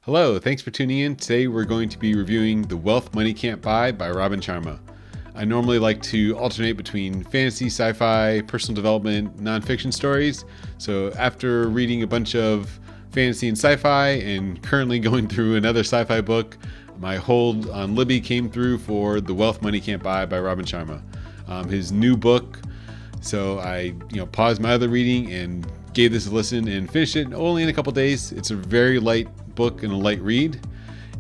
Hello, thanks for tuning in. Today we're going to be reviewing The Wealth Money Can't Buy by Robin Sharma. I normally like to alternate between fantasy, sci-fi, personal development, nonfiction stories. So after reading a bunch of fantasy and sci-fi and currently going through another sci-fi book, my hold on Libby came through for The Wealth Money Can't Buy by Robin Sharma. His new book. So I paused my other reading and gave this a listen and finished it only in a couple days. It's a very light book and a light read,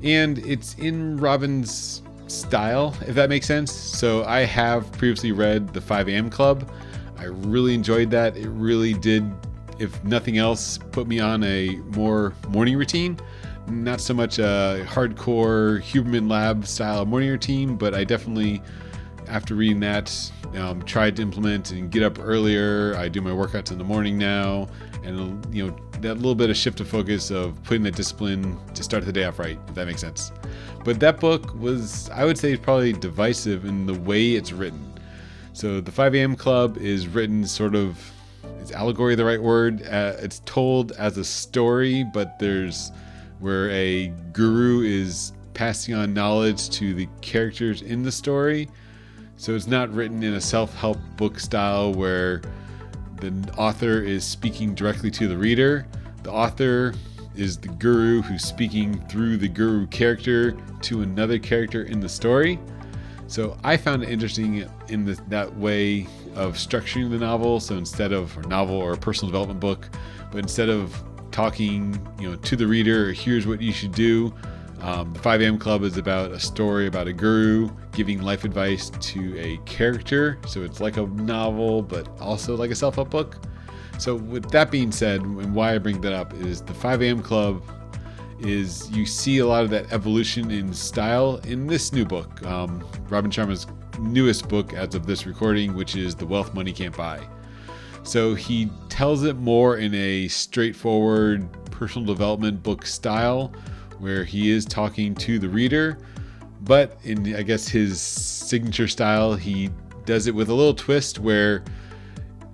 and it's in Robin's style, if that makes sense. So I have previously read the 5 a.m. Club. I really enjoyed that. It really did, if nothing else, put me on a more morning routine. Not so much a hardcore Huberman Lab style morning routine, but I definitely, after reading that, tried to implement and get up earlier. I do my workouts in the morning now, and that little bit of shift of focus of putting that discipline to start the day off right, if that makes sense. But that book was, I would say, probably divisive in the way it's written. So the 5 a.m. Club is written sort of, is allegory the right word? It's told as a story, but there's where a guru is passing on knowledge to the characters in the story. So it's not written in a self-help book style where the author is speaking directly to the reader. The author is the guru who's speaking through the guru character to another character in the story. So I found it interesting in that way of structuring the novel. So instead of a novel or a personal development book, but instead of talking to the reader, here's what you should do. The 5 a.m. Club is about a story about a guru giving life advice to a character. So it's like a novel, but also like a self-help book. So with that being said, and why I bring that up is the 5 a.m. Club is, you see a lot of that evolution in style in this new book, Robin Sharma's newest book as of this recording, which is The Wealth Money Can't Buy. So he tells it more in a straightforward personal development book style, where he is talking to the reader, but in, I guess, his signature style, he does it with a little twist where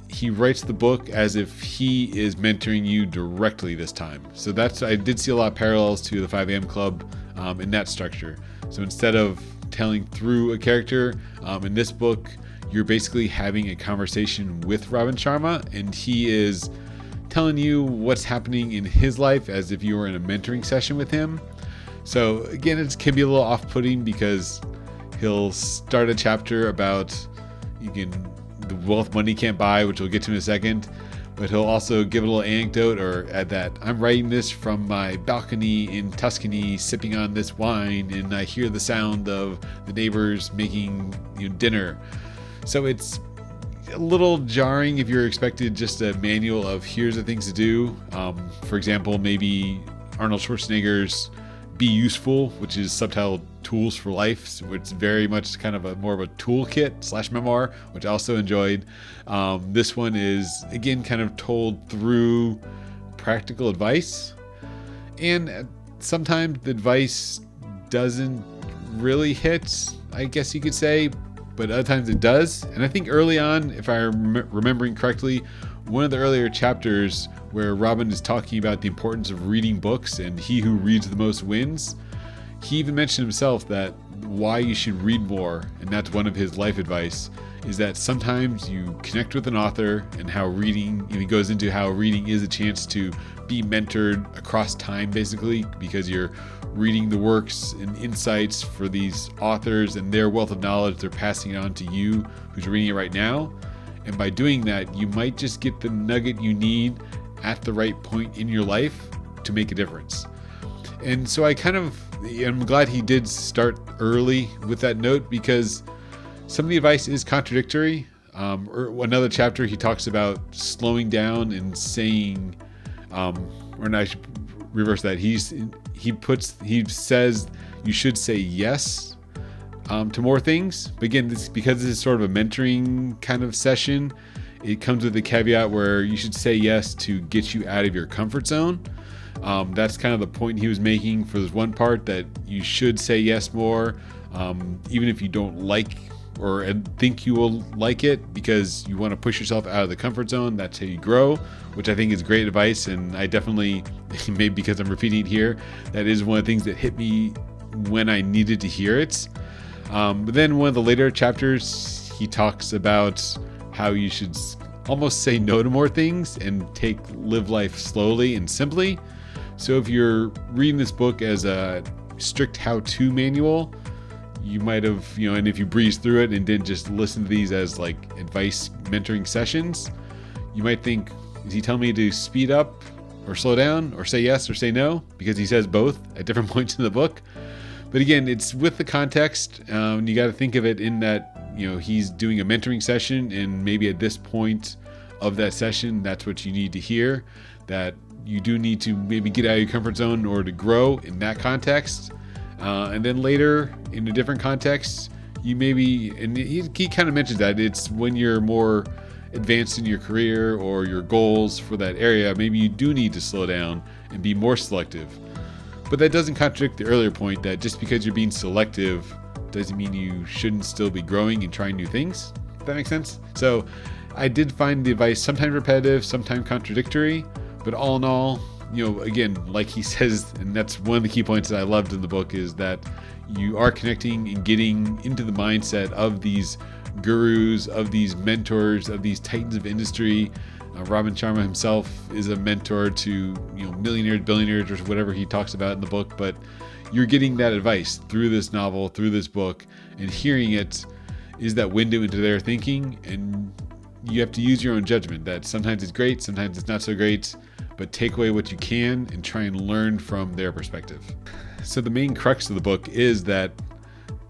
he writes the book as if he is mentoring you directly this time. So I did see a lot of parallels to the 5 a.m. Club in that structure. So instead of telling through a character, in this book, you're basically having a conversation with Robin Sharma, and he is telling you what's happening in his life as if you were in a mentoring session with him. So again, it can be a little off-putting because he'll start a chapter about the wealth money can't buy, which we'll get to in a second, but he'll also give a little anecdote or add that I'm writing this from my balcony in Tuscany, sipping on this wine, and I hear the sound of the neighbors making dinner. So it's a little jarring if you're expected just a manual of here's the things to do. For example, maybe Arnold Schwarzenegger's Be Useful, which is subtitled Tools for Life, which is very much kind of more of a toolkit / memoir, which I also enjoyed. This one is, again, kind of told through practical advice. And sometimes the advice doesn't really hit, I guess you could say, but other times it does. And I think early on, if I'm remembering correctly, one of the earlier chapters where Robin is talking about the importance of reading books and he who reads the most wins, he even mentioned himself that why you should read more, and that's one of his life advice, is that sometimes you connect with an author and how reading, he goes into how reading is a chance to be mentored across time, basically, because you're reading the works and insights for these authors and their wealth of knowledge they're passing it on to you who's reading it right now. And by doing that, you might just get the nugget you need at the right point in your life to make a difference. And so I'm glad he did start early with that note, because some of the advice is contradictory. Another chapter, he talks about slowing down and saying, or I should reverse that. He says you should say yes to more things. But again, because this is sort of a mentoring kind of session, it comes with a caveat where you should say yes to get you out of your comfort zone. That's kind of the point he was making for this one part, that you should say yes more, even if you don't like or think you will like it because you want to push yourself out of the comfort zone. That's how you grow, which I think is great advice. And I definitely, maybe because I'm repeating it here, that is one of the things that hit me when I needed to hear it. But then one of the later chapters, he talks about how you should almost say no to more things and live life slowly and simply. So if you're reading this book as a strict how-to manual, you might have, and if you breeze through it and didn't just listen to these as like advice mentoring sessions, you might think, is he telling me to speed up or slow down or say yes or say no? Because he says both at different points in the book. But again, it's with the context. You got to think of it in that, he's doing a mentoring session, and maybe at this point of that session, that's what you need to hear, that you do need to maybe get out of your comfort zone or to grow in that context. And then later in a different context, you maybe, and he kind of mentions that it's when you're more advanced in your career or your goals for that area, maybe you do need to slow down and be more selective. But that doesn't contradict the earlier point that just because you're being selective doesn't mean you shouldn't still be growing and trying new things. If that makes sense? So I did find the advice sometimes repetitive, sometimes contradictory, but all in all, again, like he says, and that's one of the key points that I loved in the book, is that you are connecting and getting into the mindset of these gurus, of these mentors, of these titans of industry. Robin Sharma himself is a mentor to millionaires, billionaires, or whatever he talks about in the book, but you're getting that advice through this novel, through this book, and hearing it is that window into their thinking, and you have to use your own judgment that sometimes it's great, sometimes it's not so great, but take away what you can and try and learn from their perspective. So the main crux of the book is that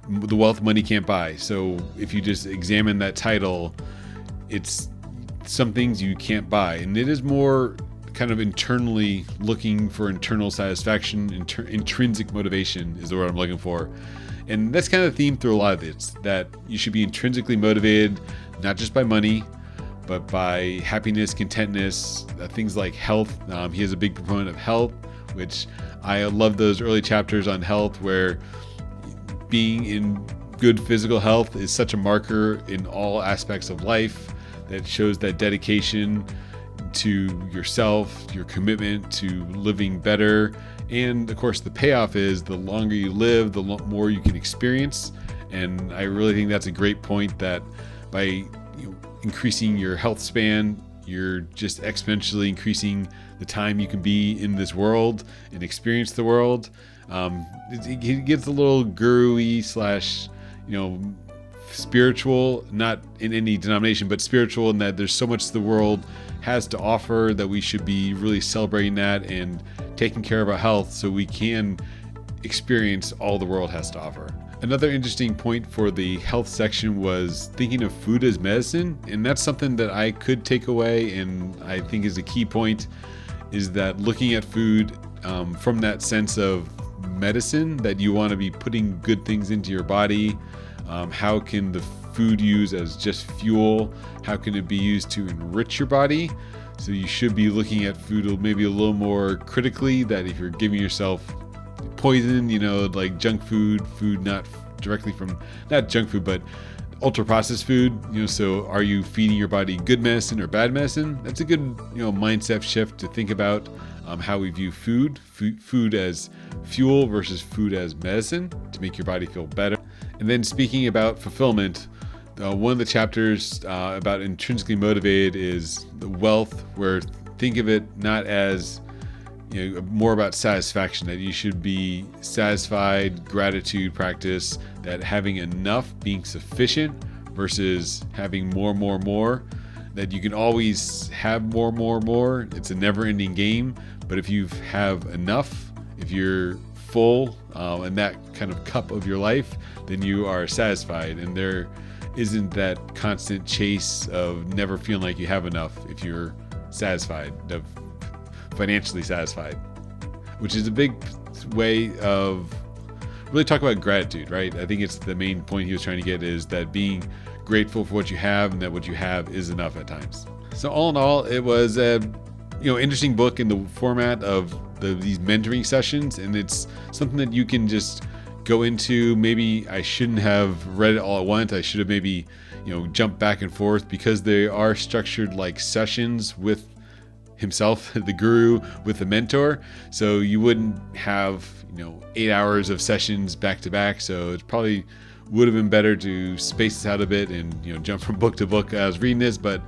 the wealth money can't buy. So if you just examine that title, it's some things you can't buy. And it is more kind of internally looking for internal satisfaction, intrinsic motivation is the word I'm looking for. And that's kind of the theme through a lot of this, that you should be intrinsically motivated, not just by money, but by happiness, contentness, things like health. He is a big proponent of health, which I love those early chapters on health where being in good physical health is such a marker in all aspects of life that shows that dedication to yourself, your commitment to living better. And of course, the payoff is the longer you live, the more you can experience. And I really think that's a great point, that by increasing your health span, you're just exponentially increasing the time you can be in this world and experience the world. It gets a little guru-y / spiritual, not in any denomination, but spiritual, in that there's so much the world has to offer that we should be really celebrating that and taking care of our health so we can experience all the world has to offer. Another interesting point for the health section was thinking of food as medicine, and that's something that I could take away, and I think is a key point, is that looking at food from that sense of medicine, that you want to be putting good things into your body. How can the food use as just fuel? How can it be used to enrich your body? So you should be looking at food maybe a little more critically, that if you're giving yourself poison, like junk food not directly from, not junk food, but ultra processed food, so are you feeding your body good medicine or bad medicine? That's a good, mindset shift to think about how we view food as fuel versus food as medicine to make your body feel better. And then speaking about fulfillment, one of the chapters about intrinsically motivated is the wealth, where think of it not as more about satisfaction, that you should be satisfied, gratitude practice, that having enough, being sufficient versus having more, that you can always have more. It's a never-ending game, but if you have enough, if you're full in that kind of cup of your life, then you are satisfied, and there isn't that constant chase of never feeling like you have enough if you're satisfied, financially satisfied, which is a big way of really talk about gratitude, right? I think it's the main point he was trying to get, is that being grateful for what you have, and that what you have is enough at times. So all in all, it was a interesting book in the format of these mentoring sessions, and it's something that you can just go into. Maybe I shouldn't have read it all at once. I should have maybe, jumped back and forth, because they are structured like sessions with himself, the guru, with the mentor. So you wouldn't have, 8 hours of sessions back to back. So it probably would have been better to space this out a bit and, jump from book to book as I was reading this. But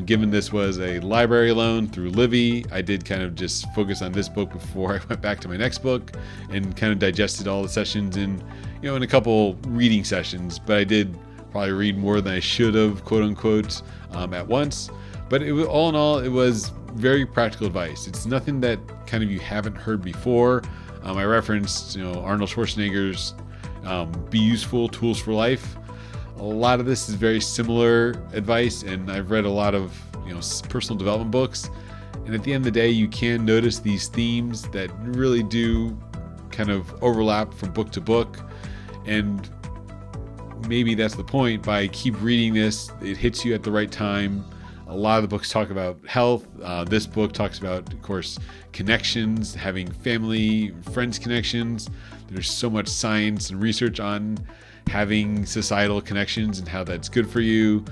given this was a library loan through Livy, I did kind of just focus on this book before I went back to my next book, and kind of digested all the sessions in a couple reading sessions. But I did probably read more than I should have, quote unquote, at once. But it was, all in all, it was very practical advice. It's nothing that kind of you haven't heard before. I referenced, Arnold Schwarzenegger's Be Useful, Tools for Life. A lot of this is very similar advice, and I've read a lot of, personal development books. And at the end of the day, you can notice these themes that really do kind of overlap from book to book. And maybe that's the point. By keep reading this, it hits you at the right time. A lot of the books talk about health. This book talks about, of course, connections, having family, friends connections. There's so much science and research on having societal connections and how that's good for you.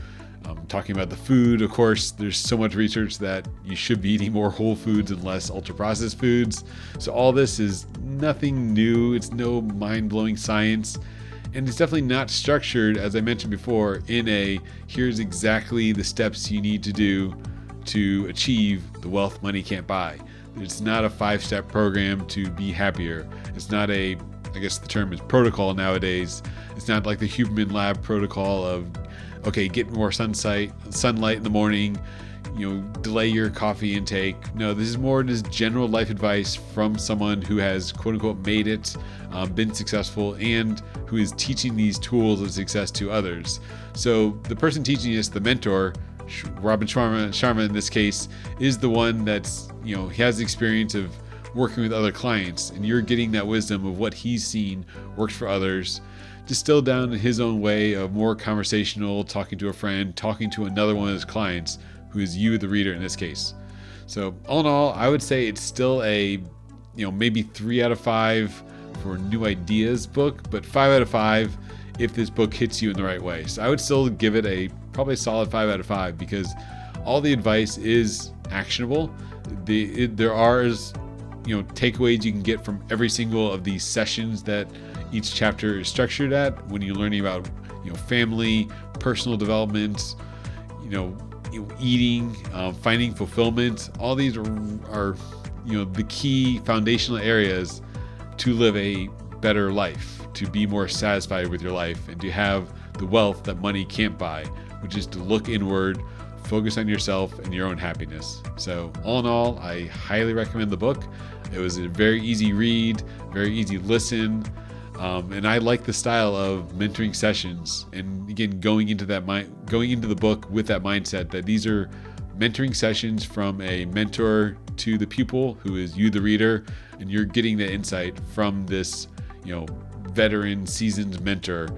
Talking about the food, of course, there's so much research that you should be eating more whole foods and less ultra-processed foods. So all this is nothing new. It's no mind-blowing science. And it's definitely not structured, as I mentioned before, in a here's exactly the steps you need to do to achieve the wealth money can't buy. It's not a 5-step program to be happier. It's not I guess the term is protocol nowadays. It's not like the Huberman Lab protocol of, okay, get more sunlight in the morning, delay your coffee intake. No, this is more just general life advice from someone who has, quote unquote, made it, been successful, and who is teaching these tools of success to others. So the person teaching this, the mentor, Robin Sharma in this case, is the one that's, he has the experience of working with other clients, and you're getting that wisdom of what he's seen works for others, distilled down in his own way of more conversational, talking to a friend, talking to another one of his clients, who is you, the reader, in this case. So all in all, I would say it's still a, maybe 3 out of 5 for new ideas book, but 5 out of 5 if this book hits you in the right way. So I would still give it probably a solid 5 out of 5, because all the advice is actionable. There are, takeaways you can get from every single of these sessions that each chapter is structured at when you're learning about, family, personal development, eating, finding fulfillment. All these are the key foundational areas to live a better life, to be more satisfied with your life, and to have the wealth that money can't buy, which is to look inward, focus on yourself and your own happiness. So all in all, I highly recommend the book. It was a very easy read, very easy listen. And I like the style of mentoring sessions, and again, going into the book with that mindset that these are mentoring sessions from a mentor to the pupil, who is you, the reader, and you're getting the insight from this, veteran, seasoned mentor,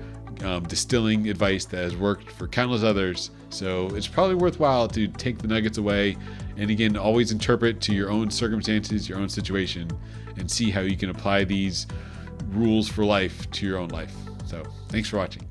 distilling advice that has worked for countless others. So it's probably worthwhile to take the nuggets away, and again, always interpret to your own circumstances, your own situation, and see how you can apply these rules for life to your own life. So thanks for watching.